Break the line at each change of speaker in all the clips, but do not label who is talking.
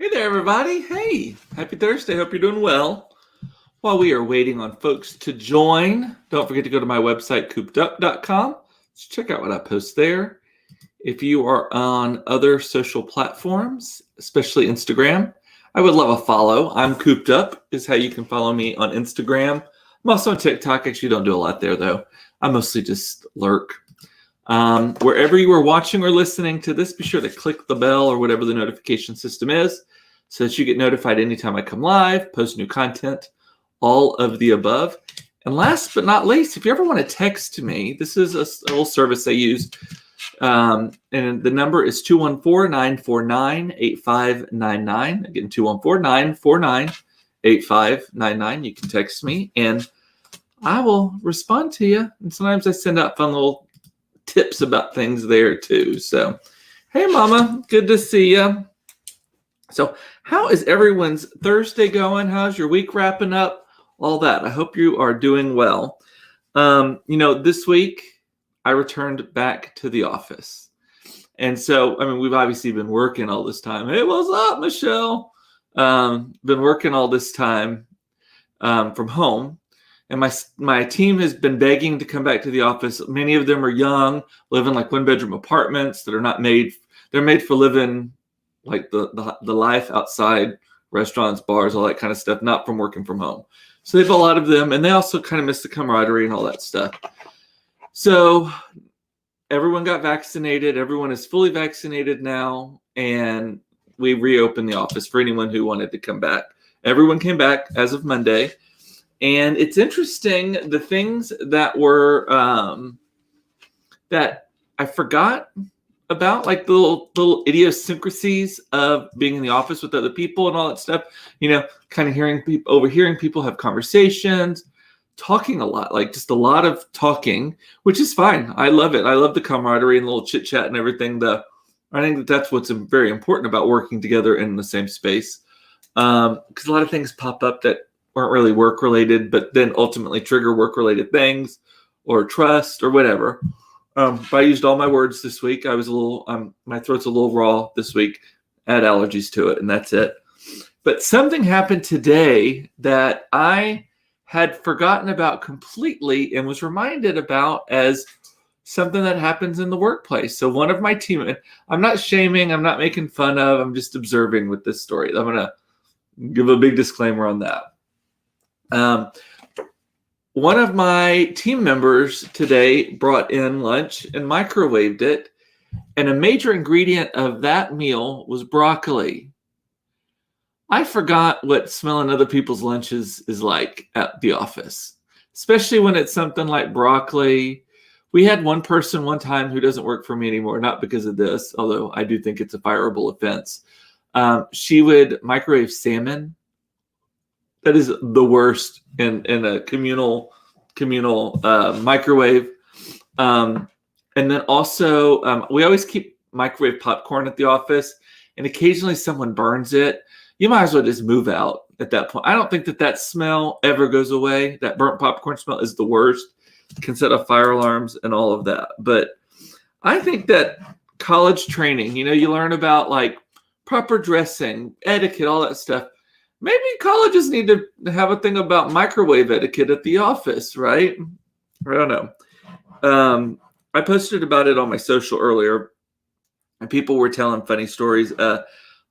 Hey there, everybody. Hey, happy Thursday. Hope you're doing well. While we are waiting on folks to join, don't forget to go to my website, coopedup.com. Let's check out what I post there. If you are on other social platforms, especially Instagram, I would love a follow. I'm Cooped Up is how you can follow me on Instagram. I'm also on TikTok. Actually, don't do a lot there, though. I mostly just lurk. Wherever you are watching or listening to this, be sure to click the bell or whatever the notification system is so that you get notified anytime I come live, post new content, all of the above. And last but not least, if you ever want to text me, this is a little service I use. And the number is 214-949-8599. Again, 214-949-8599. You can text me and I will respond to you. And sometimes I send out fun little tips about things there too. So, hey, Mama, good to see you. So, how is everyone's Thursday going? How's your week wrapping up? All that. I hope you are doing well. This week I returned back to the office. And so, we've obviously been working all this time. Hey, what's up, Michelle? Been working all this time from home. And my team has been begging to come back to the office. Many of them are young, live in like one-bedroom apartments that are not made. They're made for living like the life outside, restaurants, bars, all that kind of stuff, not from working from home. So they have a lot of them, and they also kind of miss the camaraderie and all that stuff. So everyone got vaccinated. Everyone is fully vaccinated now, and we reopened the office for anyone who wanted to come back. Everyone came back as of Monday. And it's interesting, the things that were, that I forgot about, like the little idiosyncrasies of being in the office with other people and all that stuff, kind of overhearing people have conversations, talking a lot, like just a lot of talking, which is fine. I love it. I love the camaraderie and the little chit chat and everything. I think that's what's very important about working together in the same space. Because a lot of things pop up that weren't really work related, but then ultimately trigger work related things or trust or whatever. But I used all my words this week. I was my throat's a little raw this week. I had allergies to it, and that's it. But something happened today that I had forgotten about completely and was reminded about as something that happens in the workplace. So one of my teammates, I'm not shaming, I'm not making fun of, I'm just observing with this story. I'm going to give a big disclaimer on that. One of my team members today brought in lunch and microwaved it, and a major ingredient of that meal was broccoli. I forgot what smelling other people's lunches is like at the office, especially when it's something like broccoli. We had one person one time who doesn't work for me anymore, not because of this, although I do think it's a fireable offense. She would microwave salmon. That is the worst in a communal microwave. And then also, we always keep microwave popcorn at the office, and occasionally someone burns it. You might as well just move out at that point. I don't think that smell ever goes away. That burnt popcorn smell is the worst. It can set off fire alarms and all of that. But I think that college training, you learn about like proper dressing, etiquette, all that stuff. Maybe colleges need to have a thing about microwave etiquette at the office, right? I don't know. I posted about it on my social earlier, and people were telling funny stories. I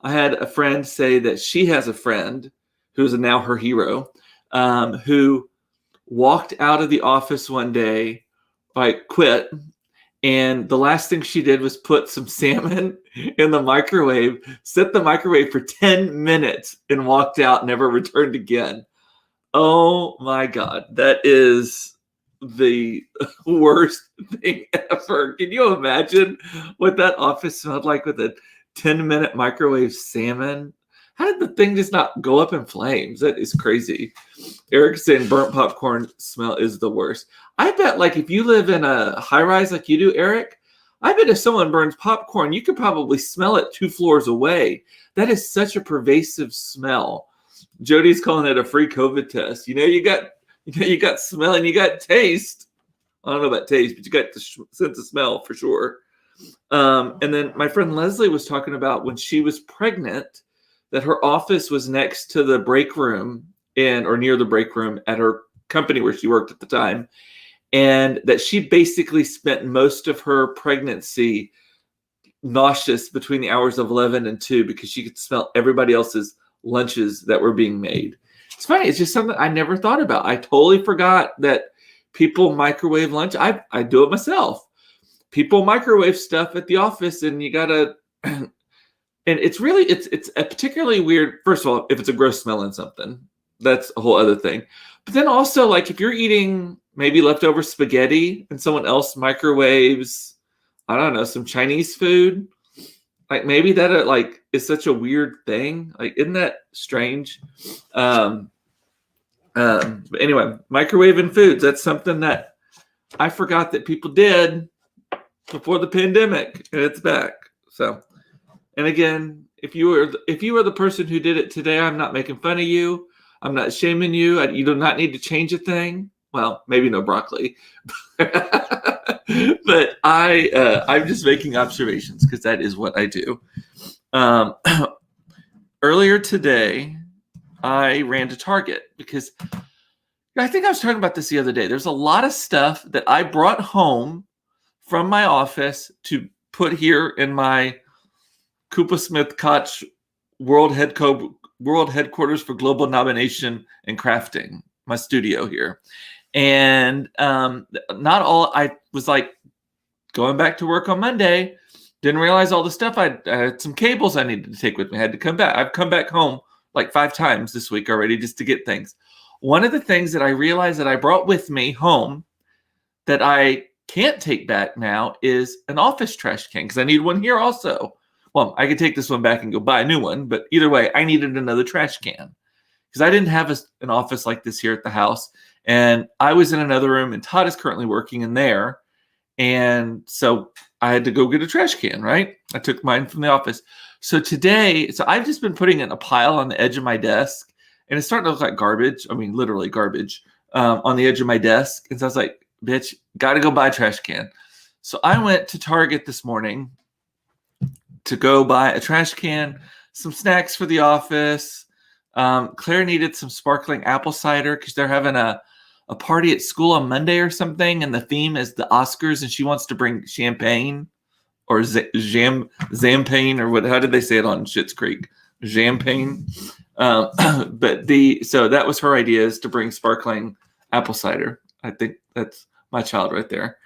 had a friend say that she has a friend who's now her hero, who walked out of the office one day, quit, and the last thing she did was put some salmon in the microwave, set the microwave for 10 minutes, and walked out, never returned again. Oh my God, that is the worst thing ever. Can you imagine what that office smelled like with a 10-minute microwave salmon? How did the thing just not go up in flames? That is crazy. Eric's saying burnt popcorn smell is the worst. I bet like if you live in a high rise like you do, Eric, I bet if someone burns popcorn, you could probably smell it 2 floors away. That is such a pervasive smell. Jody's calling it a free COVID test. You got smell and you got taste. I don't know about taste, but you got the sense of smell for sure. And then my friend Leslie was talking about when she was pregnant, that her office was next to the break room or near the break room at her company where she worked at the time. And that she basically spent most of her pregnancy nauseous between the hours of 11 and 2 because she could smell everybody else's lunches that were being made. It's funny. It's just something I never thought about. I totally forgot that people microwave lunch. I do it myself. People microwave stuff at the office, and you gotta. And it's a particularly weird. First of all, if it's a gross smelling something, that's a whole other thing. But then also, like, if you're eating maybe leftover spaghetti and someone else microwaves, I don't know, some Chinese food, like maybe that like is such a weird thing. Like, isn't that strange? But anyway, microwaving foods, that's something that I forgot that people did before the pandemic, and it's back. So, and again, if you are the person who did it today, I'm not making fun of you. I'm not shaming you. You do not need to change a thing. Well, maybe no broccoli, but I'm just making observations because that is what I do. Earlier today, I ran to Target because I think I was talking about this the other day. There's a lot of stuff that I brought home from my office to put here in my Koopa Smith Koch World Headquarters for Global Nomination and Crafting, my studio here. And not all, I was like going back to work on Monday, didn't realize all the stuff. I had some cables I needed to take with me. I had to come back. I've come back home like 5 times this week already just to get things. One of the things that I realized that I brought with me home that I can't take back now is an office trash can, because I need one here also. Well, I could take this one back and go buy a new one, but either way, I needed another trash can because I didn't have an office like this here at the house. And I was in another room, and Todd is currently working in there. And so I had to go get a trash can, right? I took mine from the office. So today, I've just been putting it in a pile on the edge of my desk, and it's starting to look like garbage. I mean, literally garbage on the edge of my desk. And so I was like, bitch, got to go buy a trash can. So I went to Target this morning to go buy a trash can, some snacks for the office. Claire needed some sparkling apple cider because they're having a party at school on Monday or something, and the theme is the Oscars, and she wants to bring champagne or zampagne or what? How did they say it on Schitt's Creek? Champagne. So that was her idea, is to bring sparkling apple cider. I think that's my child right there.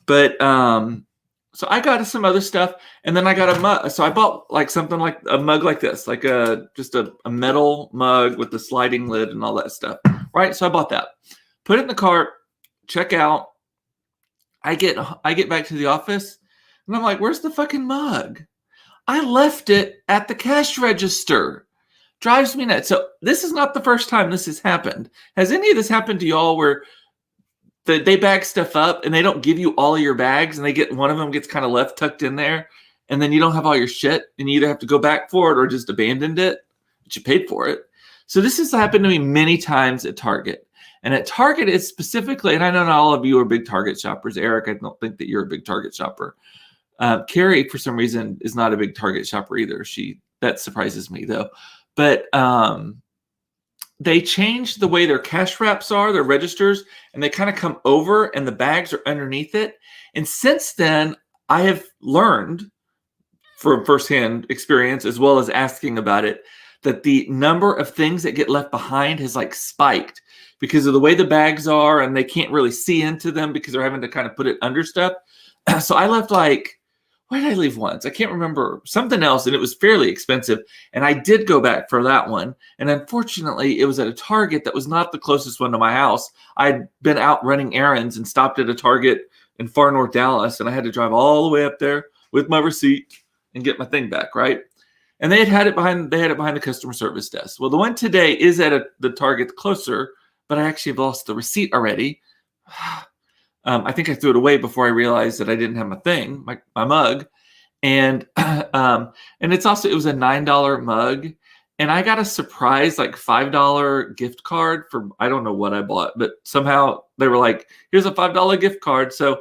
But so I got some other stuff, and then I got a mug. So I bought like something like a mug like this, like just a metal mug with the sliding lid and all that stuff, right? So I bought that, put it in the cart, check out. I get back to the office, and I'm like, "Where's the fucking mug? I left it at the cash register." Drives me nuts. So this is not the first time this has happened. Has any of this happened to y'all where they bag stuff up and they don't give you all of your bags, and one of them gets kind of left tucked in there, and then you don't have all your shit, and you either have to go back for it or just abandoned it, but you paid for it. So this has happened to me many times at Target. And at Target, it's specifically, and I know not all of you are big Target shoppers. Eric, I don't think that you're a big Target shopper. Carrie, for some reason, is not a big Target shopper either. That surprises me, though. But they changed the way their cash wraps are, their registers, and they kind of come over and the bags are underneath it. And since then, I have learned from firsthand experience, as well as asking about it, that the number of things that get left behind has like spiked because of the way the bags are, and they can't really see into them because they're having to kind of put it under stuff. So I left what did I leave once? I can't remember. Something else, and it was fairly expensive. And I did go back for that one. And unfortunately, it was at a Target that was not the closest one to my house. I'd been out running errands and stopped at a Target in far north Dallas, and I had to drive all the way up there with my receipt and get my thing back, right? And they had it behind the customer service desk. Well, the one today is at the Target closer, but I actually have lost the receipt already. I think I threw it away before I realized that I didn't have my thing, my mug. And it was a $9 mug. And I got a surprise like $5 gift card for, I don't know what I bought, but somehow they were like, here's a $5 gift card. So at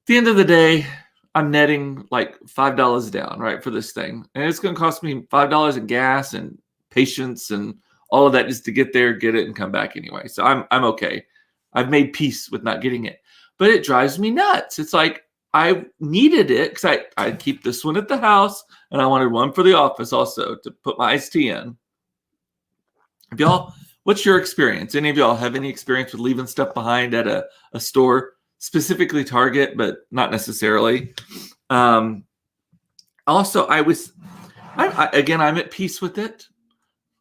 the end of the day, I'm netting like $5 down, right, for this thing. And it's going to cost me $5 in gas and patience and all of that just to get there, get it, and come back anyway. So I'm okay. I've made peace with not getting it. But it drives me nuts. It's like I needed it because I keep this one at the house, and I wanted one for the office also to put my iced tea in. Y'all, what's your experience? Any of y'all have any experience with leaving stuff behind at a store, specifically Target, but not necessarily? Also, I'm at peace with it,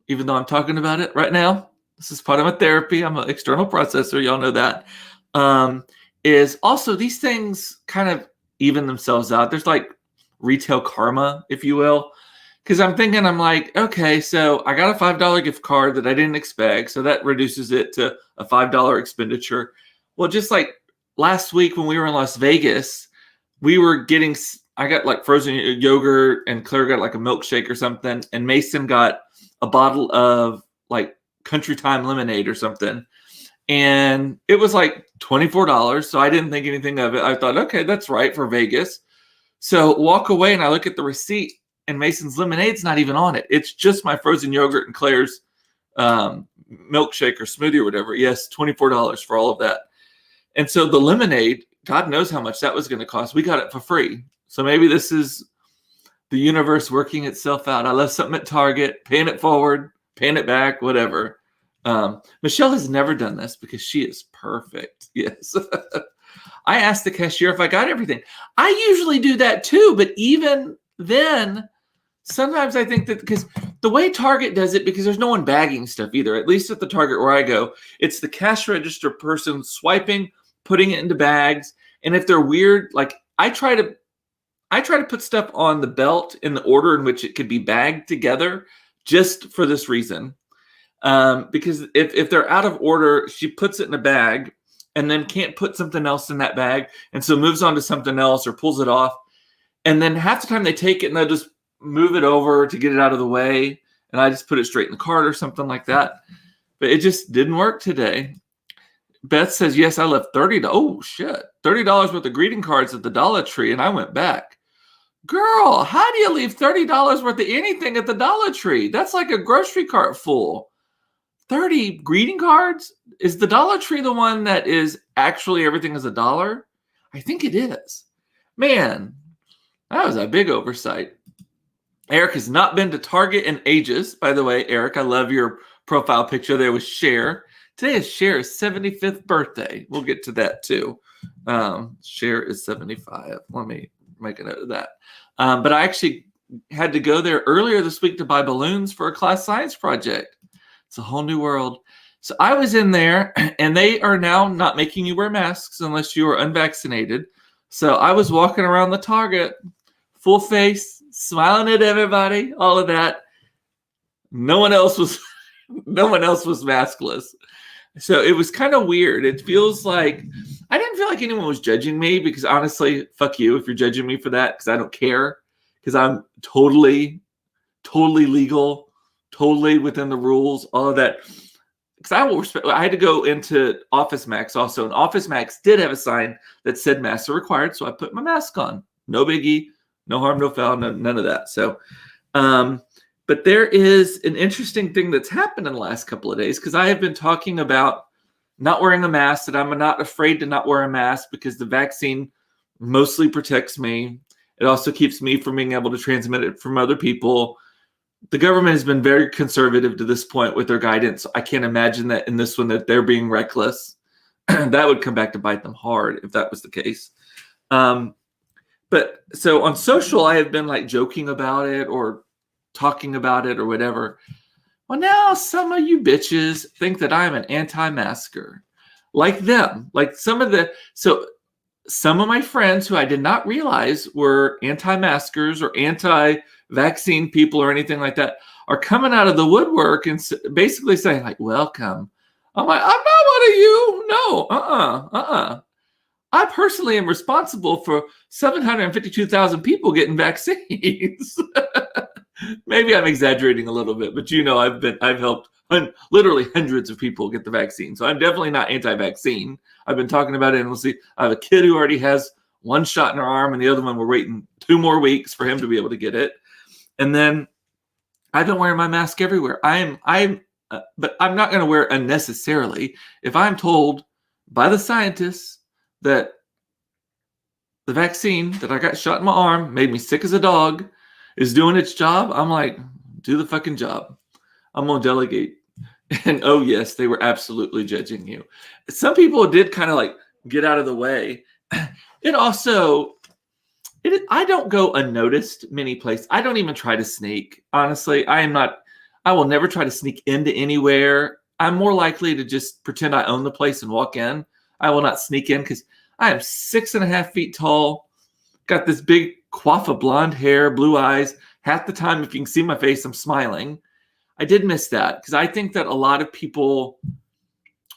even though I'm talking about it right now. This is part of my therapy. I'm an external processor. Y'all know that. Is also these things kind of even themselves out. There's like retail karma, if you will. Because I'm like, okay, so I got a $5 gift card that I didn't expect. So that reduces it to a $5 expenditure. Well, just like last week when we were in Las Vegas, I got like frozen yogurt and Claire got like a milkshake or something. And Mason got a bottle of like Country Time lemonade or something. And it was like $24. So I didn't think anything of it. I thought, okay, that's right for Vegas. So walk away and I look at the receipt. And Mason's lemonade's not even on it. It's just my frozen yogurt and Claire's milkshake or smoothie or whatever. Yes, $24 for all of that. And so the lemonade, God knows how much that was going to cost. We got it for free. So maybe this is the universe working itself out. I left something at Target, paying it forward, paying it back, whatever. Michelle has never done this because she is perfect. Yes. I asked the cashier if I got everything. I usually do that too, but even then, sometimes I think that because the way Target does it, because there's no one bagging stuff either, at least at the Target where I go, it's the cash register person swiping, putting it into bags. And if they're weird, like I try to put stuff on the belt in the order in which it could be bagged together just for this reason. Because if they're out of order, she puts it in a bag and then can't put something else in that bag. And so moves on to something else or pulls it off. And then half the time they take it and they'll just move it over to get it out of the way. And I just put it straight in the cart or something like that. But it just didn't work today. Beth says, yes, I left $30. Oh, shit. $30 worth of greeting cards at the Dollar Tree. And I went back. Girl, how do you leave $30 worth of anything at the Dollar Tree? That's like a grocery cart full. 30 greeting cards? Is the Dollar Tree the one that is actually everything is $1? I think it is. Man, that was a big oversight. Eric has not been to Target in ages. By the way, Eric, I love your profile picture there with Cher. Today is Cher's 75th birthday. We'll get to that too. Cher is 75. Let me make a note of that. But I actually had to go there earlier this week to buy balloons for a class science project. It's a whole new world. So I was in there, and they are now not making you wear masks unless you are unvaccinated. So I was walking around the Target, full face, smiling at everybody, all of that. No one else was maskless. So it was kind of weird. It feels like I didn't feel like anyone was judging me because honestly, fuck you if you're judging me for that because I don't care because I'm totally legal, totally within the rules, all of that. Because I will respect. I had to go into Office Max also, and Office Max did have a sign that said masks are required, so I put my mask on. No biggie, no harm, no foul, none of that. So, but there is an interesting thing that's happened in the last couple of days because I have been talking about not wearing a mask, that I'm not afraid to not wear a mask because the vaccine mostly protects me. It also keeps me from being able to transmit it from other people. The government has been very conservative to this point with their guidance. I can't imagine that in this one that they're being reckless. That would come back to bite them hard if that was the case. But so on social, I have been like joking about it or talking about it or whatever. Well, now some of you bitches think that I'm an anti-masker. Like them. Like some of my friends who I did not realize were anti-maskers or anti-vaccine people or anything like that are coming out of the woodwork and basically saying like, welcome. I'm like, I'm not one of you. No, I personally am responsible for 752,000 people getting vaccines. Maybe I'm exaggerating a little bit, but I've helped literally hundreds of people get the vaccine. So I'm definitely not anti-vaccine. I've been talking about it endlessly. I have a kid who already has one shot in her arm, and the other one we're waiting 2 more weeks for him to be able to get it. And then I've been wearing my mask everywhere. But I'm not going to wear it unnecessarily. If I'm told by the scientists that the vaccine that I got shot in my arm made me sick as a dog is doing its job, I'm like, do the fucking job. I'm going to delegate. And oh yes, they were absolutely judging you. Some people did kind of like get out of the way. I don't go unnoticed many places. I don't even try to sneak. Honestly, I will never try to sneak into anywhere. I'm more likely to just pretend I own the place and walk in. I will not sneak in because I am 6.5 feet tall, got this big coif of blonde hair, blue eyes. Half the time, if you can see my face, I'm smiling. I did miss that because I think that a lot of people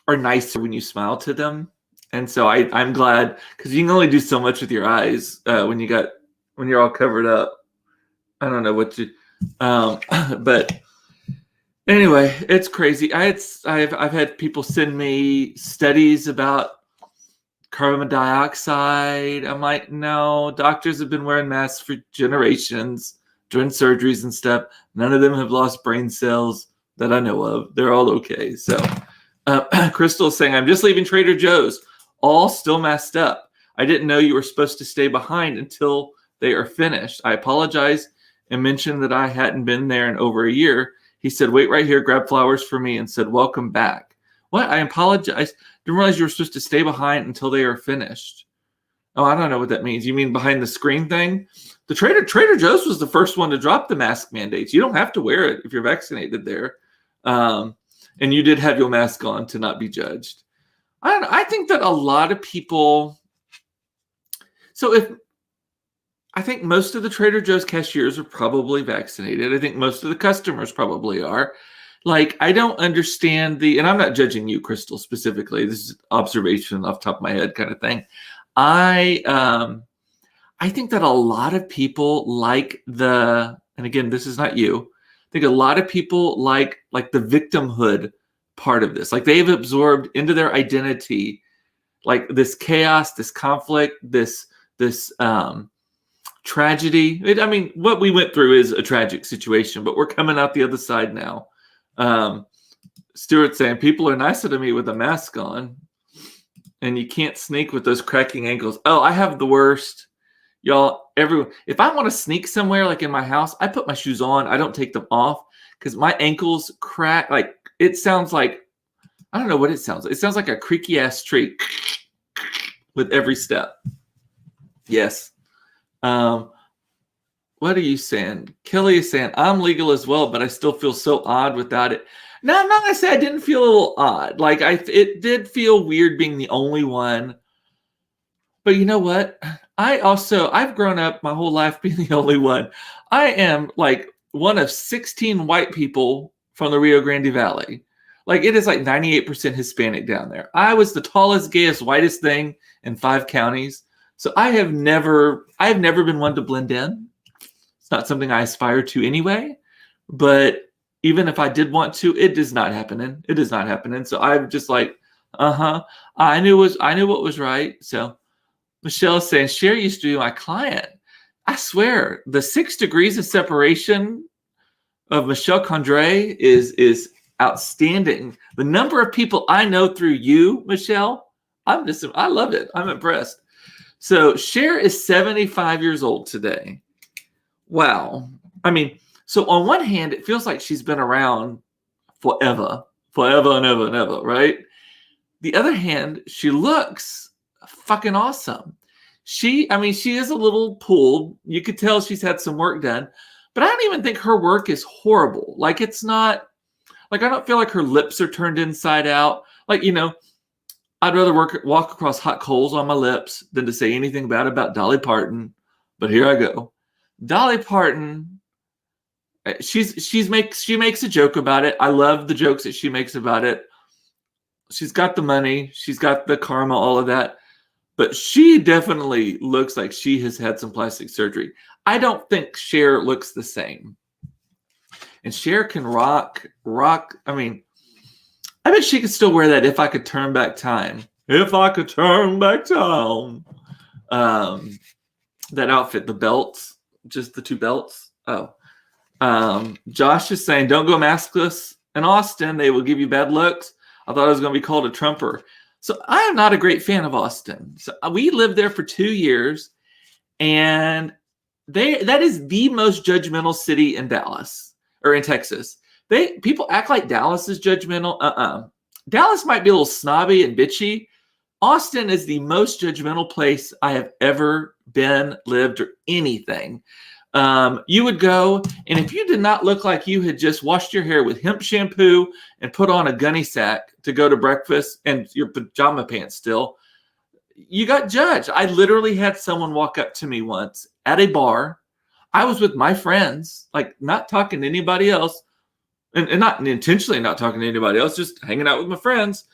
are nicer when you smile to them. And so I'm glad because you can only do so much with your eyes when you're all covered up. I don't know what but anyway, it's crazy. I've had people send me studies about carbon dioxide. I'm like, no, doctors have been wearing masks for generations during surgeries and stuff. None of them have lost brain cells that I know of. They're all okay. So Crystal is saying, I'm just leaving Trader Joe's, all still masked up. I didn't know you were supposed to stay behind until they are finished. I apologize and mentioned that I hadn't been there in over a year. He said, wait right here, grab flowers for me, and said, welcome back. What? I apologize. Didn't realize you were supposed to stay behind until they are finished. Oh, I don't know what that means. You mean behind the screen thing? The Trader Joe's was the first one to drop the mask mandates. You don't have to wear it if you're vaccinated there. And you did have your mask on to not be judged. I think that a lot of people. I think most of the Trader Joe's cashiers are probably vaccinated. I think most of the customers probably are. Like, I don't understand and I'm not judging you, Crystal, specifically. This is observation off the top of my head kind of thing. I think that a lot of people like and again, this is not you. I think a lot of people like the victimhood part of this. Like, they've absorbed into their identity, like this chaos, this conflict, this tragedy. I mean, what we went through is a tragic situation, but we're coming out the other side now. Stuart saying, people are nicer to me with a mask on, and you can't sneak with those cracking ankles. Oh, I have the worst. Y'all, everyone, if I want to sneak somewhere, like in my house, I put my shoes on. I don't take them off because my ankles crack. Like, it sounds like, I don't know what it sounds like. It sounds like a creaky ass tree with every step. Yes. What are you saying? Kelly is saying, I'm legal as well, but I still feel so odd without it. No, I'm not going to say I didn't feel a little odd. Like, it did feel weird being the only one. But you know what? I've grown up my whole life being the only one. I am like one of 16 white people from the Rio Grande Valley. Like, it is like 98% Hispanic down there. I was the tallest, gayest, whitest thing in 5 counties. So I have never been one to blend in. It's not something I aspire to anyway. But even if I did want to, it is not happening. It is not happening. So I'm just like, I knew what was right. So Michelle is saying, Cher used to be my client. I swear, the 6 degrees of separation of Michelle Condrey is outstanding. The number of people I know through you, Michelle, I love it. I'm impressed. So Cher is 75 years old today. Wow. I mean, so on one hand, it feels like she's been around forever and ever, right? The other hand, she looks fucking awesome. She is a little pulled. You could tell she's had some work done, but I don't even think her work is horrible. Like, it's not, like, I don't feel like her lips are turned inside out. Like, I'd rather walk across hot coals on my lips than to say anything bad about Dolly Parton. But here I go. Dolly Parton, she makes a joke about it. I love the jokes that she makes about it. She's got the money. She's got the karma, all of that. But she definitely looks like she has had some plastic surgery. I don't think Cher looks the same. And Cher can rock. I mean, I bet she could still wear that If I Could Turn Back Time. If I could turn back time. That outfit, the belts, just the two belts. Oh, Josh is saying, don't go maskless in Austin. They will give you bad looks. I thought I was going to be called a Trumper. So I am not a great fan of Austin. So we lived there for 2 years, and that is the most judgmental city in Dallas or in Texas. People act like Dallas is judgmental. Dallas might be a little snobby and bitchy. Austin is the most judgmental place I have ever been, lived, or anything. You would go, and if you did not look like you had just washed your hair with hemp shampoo and put on a gunny sack to go to breakfast and your pajama pants still, you got judged. I literally had someone walk up to me once at a bar. I was with my friends, like not talking to anybody else, and not intentionally not talking to anybody else, just hanging out with my friends.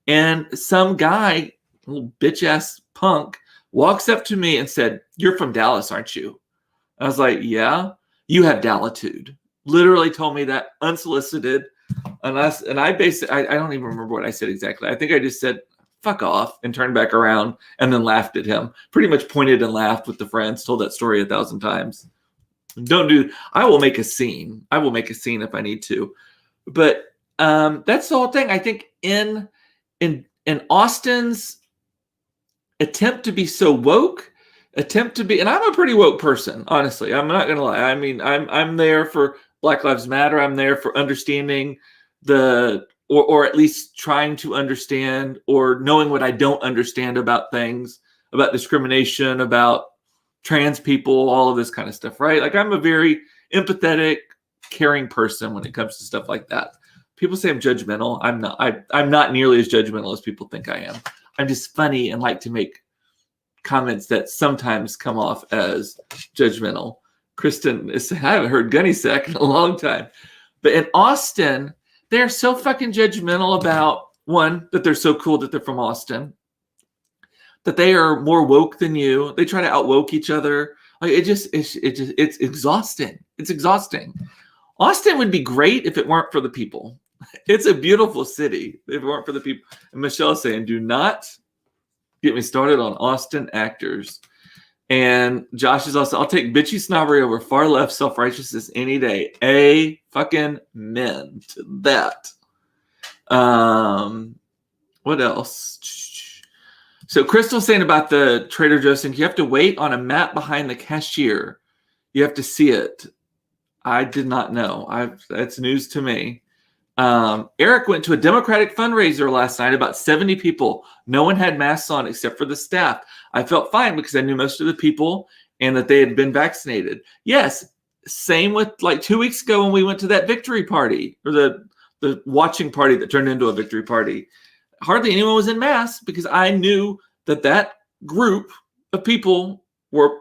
And some guy, little bitch ass punk, walks up to me and said, "You're from Dallas, aren't you?" I was like, "Yeah." "You have Dallitude." Literally told me that unsolicited. And I basically, I don't even remember what I said exactly. I think I just said, "Fuck off," and turned back around and then laughed at him. Pretty much pointed and laughed with the friends. Told that story 1,000 times. I will make a scene. I will make a scene if I need to. But that's the whole thing. I think in Austin's attempt to be so woke, and I'm a pretty woke person, honestly. I'm not gonna lie. I mean, I'm there for Black Lives Matter. I'm there for understanding or at least trying to understand or knowing what I don't understand about things, about discrimination, about trans people, all of this kind of stuff, right? Like I'm a very empathetic, caring person when it comes to stuff like that. People say I'm judgmental. I'm not. I'm not nearly as judgmental as people think I am. I'm just funny and like to make comments that sometimes come off as judgmental. Kristen is saying, I haven't heard gunny sack in a long time. But in Austin, they're so fucking judgmental about, one, that they're so cool that they're from Austin, that they are more woke than you. They try to outwoke each other. Like it's exhausting. It's exhausting. Austin would be great if it weren't for the people. It's a beautiful city if it weren't for the people. And Michelle's saying, do not get me started on Austin actors. And Josh is also, I'll take bitchy snobbery over far left self-righteousness any day. A fucking men to that. What else? So Crystal's saying about the Trader Joe's thing, you have to wait on a map behind the cashier. You have to see it. I did not know. That's news to me. Eric went to a Democratic fundraiser last night, about 70 people. No one had masks on except for the staff. I felt fine because I knew most of the people and that they had been vaccinated. Yes, same with like 2 weeks ago when we went to that victory party, or the watching party that turned into a victory party. Hardly anyone was in masks because I knew that group of people were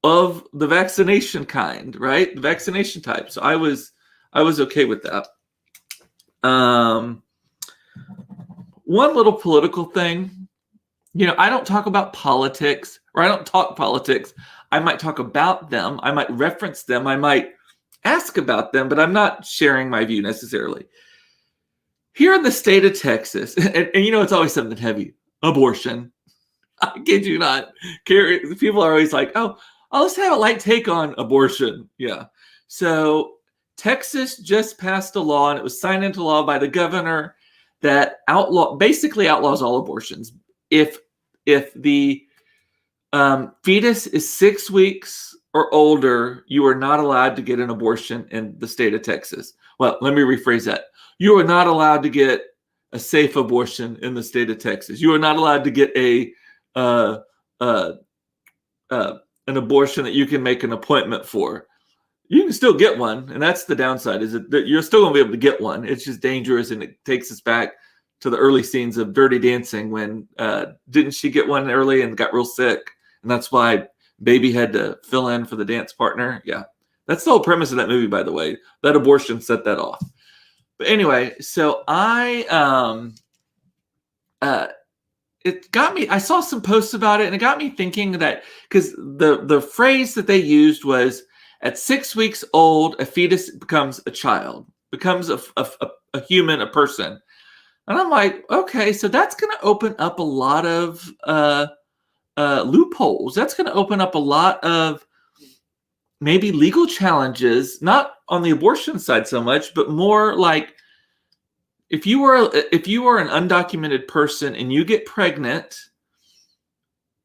of the vaccination kind, right? The vaccination type. So I was okay with that. One little political thing, I don't talk about politics, or I don't talk politics. I might talk about them. I might reference them. I might ask about them, but I'm not sharing my view necessarily. Here in the state of Texas, and it's always something heavy, abortion. I kid you not. People are always like, oh, let's have a light take on abortion. Yeah. So Texas just passed a law, and it was signed into law by the governor, that basically outlaws all abortions. If the fetus is 6 weeks or older, you are not allowed to get an abortion in the state of Texas. Well, let me rephrase that. You are not allowed to get a safe abortion in the state of Texas. You are not allowed to get an abortion that you can make an appointment for. You can still get one, and that's the downside, is that you're still going to be able to get one. It's just dangerous, and it takes us back to the early scenes of Dirty Dancing when didn't she get one early and got real sick? And that's why Baby had to fill in for the dance partner. Yeah, that's the whole premise of that movie, by the way. That abortion set that off. But anyway, so it got me, I saw some posts about it, and it got me thinking that, because the phrase that they used was, at 6 weeks old, a fetus becomes a child, becomes a human, a person. And I'm like, okay, so that's going to open up a lot of loopholes. That's going to open up a lot of maybe legal challenges, not on the abortion side so much, but more like if you are an undocumented person and you get pregnant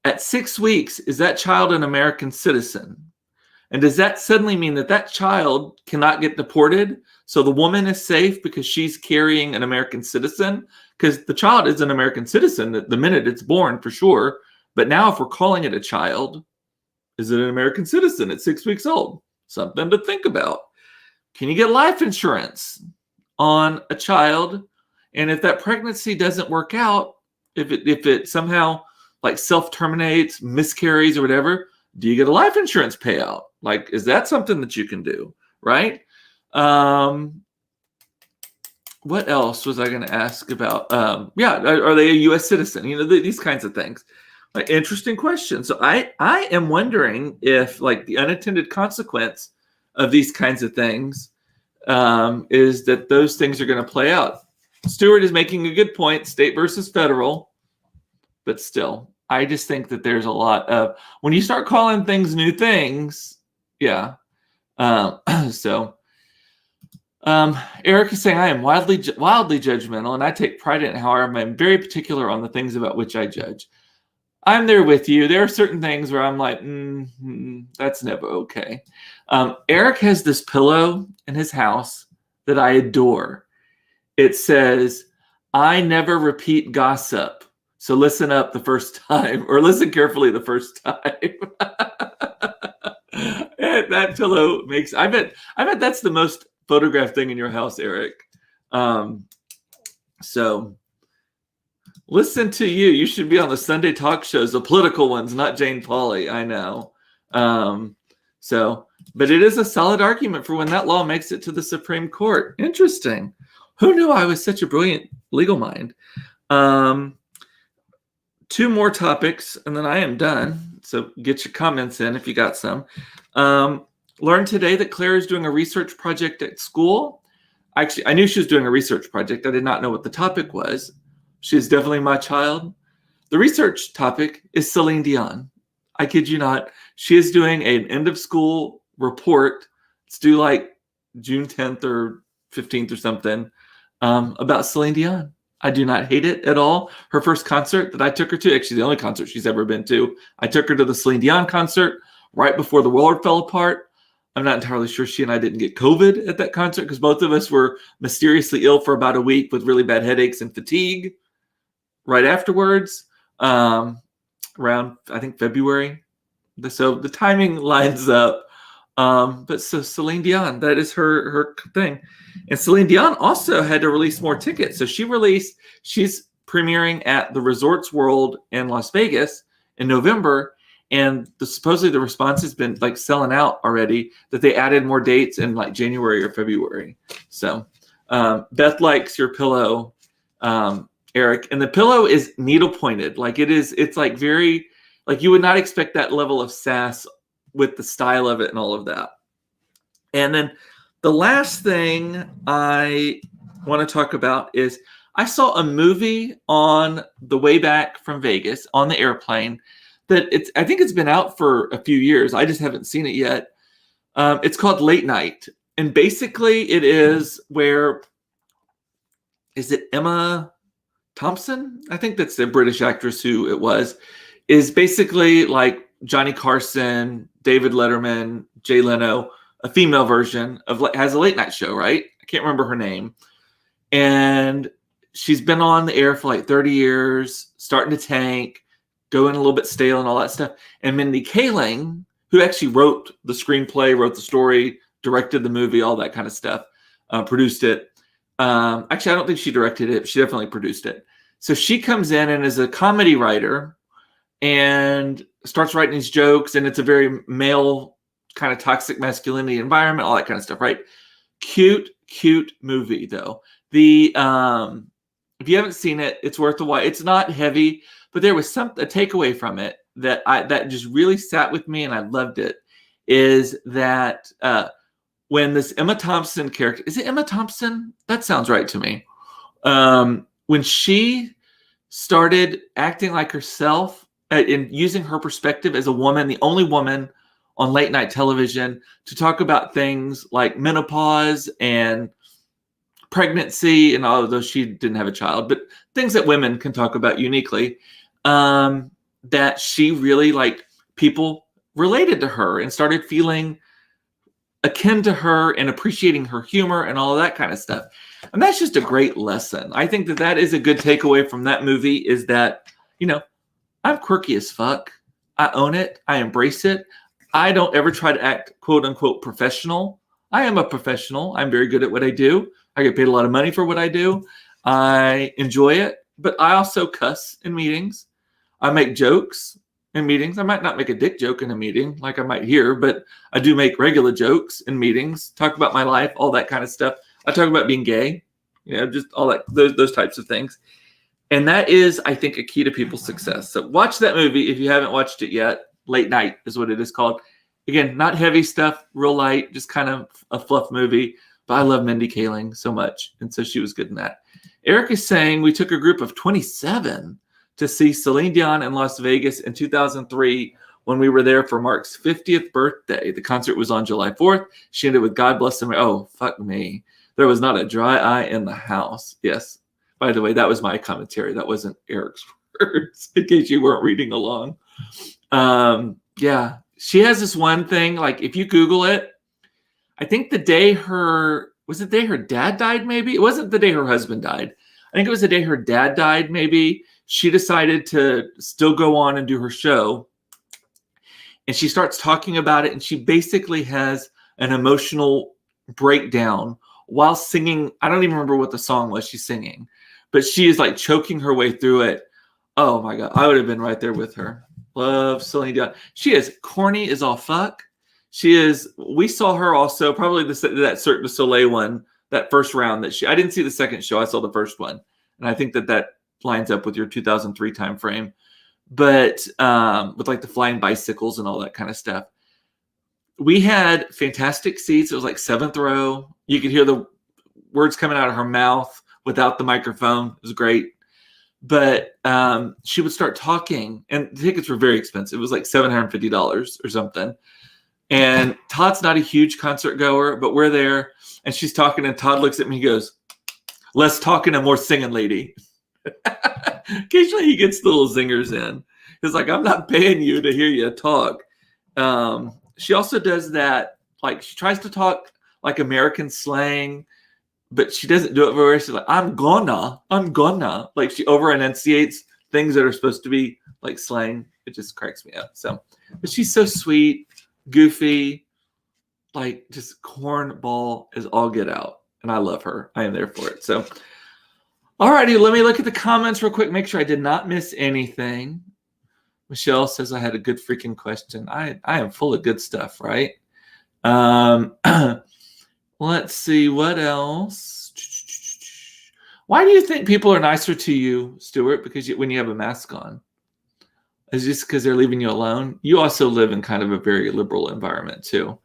at 6 weeks, is that child an American citizen? And does that suddenly mean that that child cannot get deported? So the woman is safe because she's carrying an American citizen? Because the child is an American citizen the minute it's born, for sure. But now if we're calling it a child, is it an American citizen at 6 weeks old? Something to think about. Can you get life insurance on a child? And if that pregnancy doesn't work out, if it somehow like self-terminates, miscarries or whatever, do you get a life insurance payout? Like, is that something that you can do, right? What else was I going to ask about? Are they a U.S. citizen? These kinds of things. Like, interesting question. So I am wondering if like the unintended consequence of these kinds of things is that those things are going to play out. Stuart is making a good point, state versus federal, but still, I just think that there's a lot of, when you start calling things new things, yeah. Eric is saying, I am wildly judgmental, and I take pride in it. However, I'm very particular on the things about which I judge. I'm there with you. There are certain things where I'm like, that's never okay. Eric has this pillow in his house that I adore. It says, I never repeat gossip. So listen up the first time, or listen carefully the first time. And that pillow makes, I bet that's the most photographed thing in your house, Eric. So listen to you. You should be on the Sunday talk shows, the political ones, not Jane Pauley. I know. But it is a solid argument for when that law makes it to the Supreme Court. Interesting. Who knew I was such a brilliant legal mind? 2 more topics, and then I am done. So get your comments in if you got some. Learned today that Claire is doing a research project at school. Actually, I knew she was doing a research project. I did not know what the topic was. She is definitely my child. The research topic is Celine Dion. I kid you not. She is doing an end of school report. It's due like June 10th or 15th or something, about Celine Dion. I do not hate it at all. Her first concert that I took her to, actually the only concert she's ever been to, I took her to the Celine Dion concert right before the world fell apart. I'm not entirely sure she and I didn't get COVID at that concert because both of us were mysteriously ill for about a week with really bad headaches and fatigue right afterwards, around, I think, February. So the timing lines up. But so Celine Dion, that is her thing. And Celine Dion also had to release more tickets. So she's premiering at the Resorts World in Las Vegas in November. And supposedly the response has been like selling out already, that they added more dates in like January or February. So Beth likes your pillow, Eric. And the pillow is needle pointed. Like it's like very, like you would not expect that level of sass with the style of it and all of that. And then the last thing I want to talk about is I saw a movie on the way back from Vegas on the airplane that I think it's been out for a few years. I just haven't seen it yet. It's called Late Night. And basically it is is it Emma Thompson? I think that's the British actress who it was, is basically like Johnny Carson, David Letterman, Jay Leno, a female version of, has a late night show, right? I can't remember her name. And she's been on the air for like 30 years, starting to tank, going a little bit stale and all that stuff. And Mindy Kaling, who actually wrote the screenplay, wrote the story, directed the movie, all that kind of stuff, produced it. Actually, I don't think she directed it. She definitely produced it. So she comes in and is a comedy writer and starts writing these jokes. And it's a very male kind of toxic masculinity environment, all that kind of stuff, right? Cute movie, though. If you haven't seen it, it's worth a watch. It's not heavy, but there was a takeaway from it that just really sat with me, and I loved it. Is that when this Emma Thompson character, is it Emma Thompson? That sounds right to me. When she started acting like herself in using her perspective as a woman, the only woman on late night television, to talk about things like menopause and pregnancy, and although she didn't have a child, but things that women can talk about uniquely, that she really, like, people related to her and started feeling akin to her and appreciating her humor and all of that kind of stuff. And that's just a great lesson. I think that that is a good takeaway from that movie, is that, you know, I'm quirky as fuck. I own it. I embrace it. I don't ever try to act quote unquote professional. I am a professional. I'm very good at what I do. I get paid a lot of money for what I do. I enjoy it, but I also cuss in meetings. I make jokes in meetings. I might not make a dick joke in a meeting like I might here, but I do make regular jokes in meetings, talk about my life, all that kind of stuff. I talk about being gay, just all that, those types of things. And that is, I think, a key to people's success. So watch that movie if you haven't watched it yet. Late Night is what it is called. Again, not heavy stuff, real light, just kind of a fluff movie. But I love Mindy Kaling so much, and so she was good in that. Eric is saying we took a group of 27 to see Celine Dion in Las Vegas in 2003 when we were there for Mark's 50th birthday. The concert was on July 4th. She ended with God Bless America. Oh, fuck me. There was not a dry eye in the house. Yes. By the way, that was my commentary. That wasn't Eric's words, in case you weren't reading along. Yeah. She has this one thing, like if you Google it, I think the day was it the day her dad died, maybe? It wasn't the day her husband died. I think it was the day her dad died, maybe. She decided to still go on and do her show. And she starts talking about it, and she basically has an emotional breakdown while singing. I don't even remember what the song was she's singing, but she is like choking her way through it. Oh my God. I would have been right there with her. Love Celine Dion. She is corny as all fuck. She is. We saw her also probably that Cirque du Soleil one, that first round that I didn't see the second show. I saw the first one, and I think that lines up with your 2003 time frame. But with like the flying bicycles and all that kind of stuff, we had fantastic seats. It was like seventh row. You could hear the words coming out of her mouth without the microphone. It was great. But she would start talking, and the tickets were very expensive. It was like $750 or something. And Todd's not a huge concert goer, but we're there, and she's talking, and Todd looks at me and goes, "Less talking and more singing, lady." Occasionally he gets little zingers in. He's like, "I'm not paying you to hear you talk." She also does that, like she tries to talk like American slang, but she doesn't do it very well. She's like, I'm gonna. Like she over enunciates things that are supposed to be like slang. It just cracks me up. So, but she's so sweet, goofy, like just cornball is all get out. And I love her. I am there for it. So, all righty, let me look at the comments real quick. Make sure I did not miss anything. Michelle says I had a good freaking question. I am full of good stuff, right? Let's see what else. Why do you think people are nicer to you, Stuart? Because when you have a mask on, is it just because they're leaving you alone? You also live in kind of a very liberal environment too.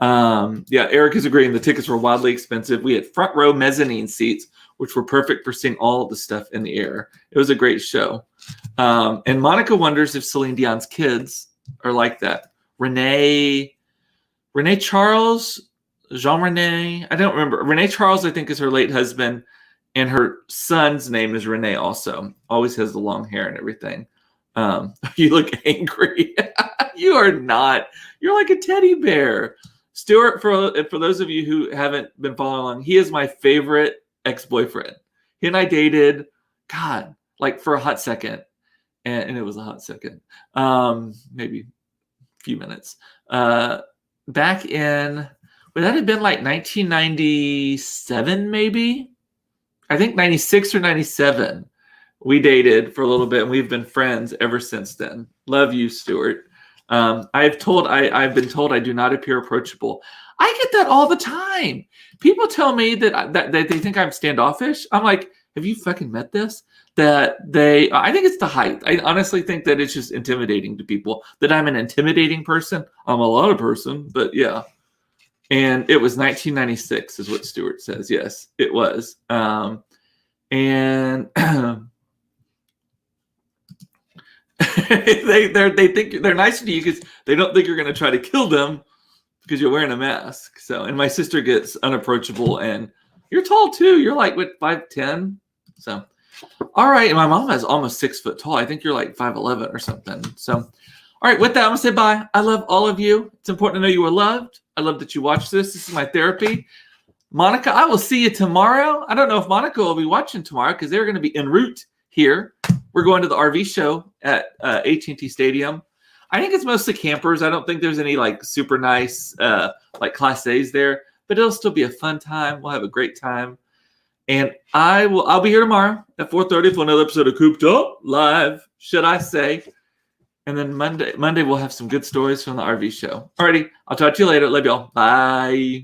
Yeah, Eric is agreeing. The tickets were wildly expensive. We had front row mezzanine seats, which were perfect for seeing all of the stuff in the air. It was a great show. And Monica wonders if Celine Dion's kids are like that. Renee Charles, Jean Rene, I don't remember. Renee Charles, I think, is her late husband, and her son's name is Renee also. Always has the long hair and everything. You look angry. You are not. You're like a teddy bear. Stuart, for those of you who haven't been following along, he is my favorite ex-boyfriend. He and I dated, God, like for a hot second. And it was a hot second. Maybe a few minutes. Back in, would that have been like 1997, maybe? I think 96 or 97. We dated for a little bit, and we've been friends ever since then. Love you, Stuart. I've been told I do not appear approachable. I get that all the time. People tell me that they think I'm standoffish. I'm like, have you fucking met this? I think it's the height. I honestly think that it's just intimidating to people, that I'm an intimidating person. I'm a lot of person, but yeah. And it was 1996 is what Stuart says. Yes, it was. And they think they're nicer to you because they don't think you're going to try to kill them because you're wearing a mask. So, and my sister gets unapproachable, and you're tall too. You're like what 5'10". So, all right. And my mom is almost 6 foot tall. I think you're like 5'11" or something. So, all right. With that, I'm gonna say bye. I love all of you. It's important to know you were loved. I love that you watched this. This is my therapy. Monica, I will see you tomorrow. I don't know if Monica will be watching tomorrow because they're going to be en route here. We're going to the RV show at AT&T Stadium. I think it's mostly campers. I don't think there's any like super nice like Class A's there, but it'll still be a fun time. We'll have a great time. And I'll be here tomorrow at 4:30 for another episode of Cooped Up Live, should I say. And then Monday we'll have some good stories from the RV show. Alrighty, I'll talk to you later. Love y'all. Bye.